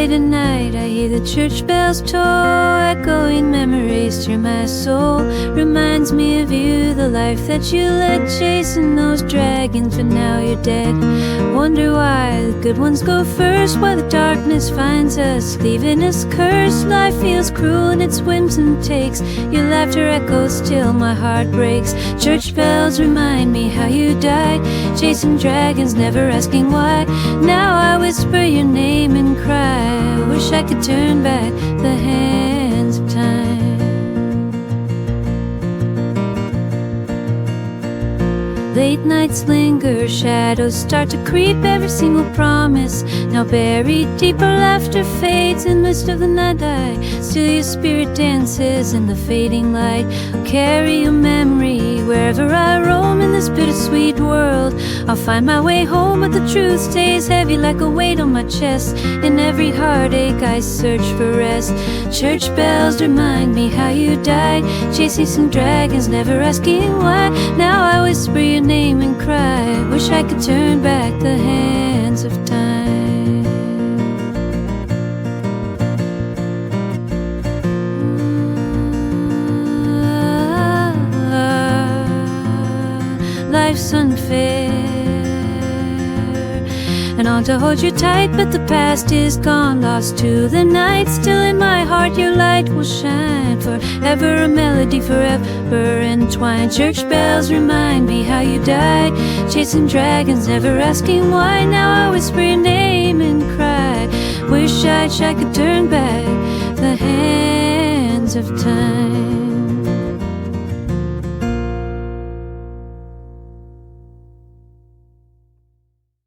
late at night I hear the church bells toll, echoing memories through my soul. Reminds me of you, the life that you led, chasing those dragons, but now you're dead. Wonder why the good ones go first, why the darkness finds us, leaving us cursed. Life feels cruel in its whims and takes, your laughter echoes till my heart breaks. Church bells remind me how you died, chasing dragons, never asking why. Now I whisper your name and cry, I wish I could turn back the hands of time. Late nights linger, shadows start to creep, every single promise now buried deep. Our laughter fades in the midst of the night, still your spirit dances in the fading light. I'll carry your memory wherever I roam in this bittersweet world. I'll find my way home, but the truth stays heavy like a weight on my chest. In every heartache I search for rest. Church bells remind me how you died, chasing some dragons, never asking why. Now I whisper your name and cry, wish I could turn back the hands of time. Life's unfair, and I want to hold you tight, but the past is gone, lost to the night. Still in my heart your light will shine, forever a melody, forever entwined. Church bells remind me how you died, chasing dragons, never asking why. Now I whisper your name and cry, wish I could turn back the hands of time.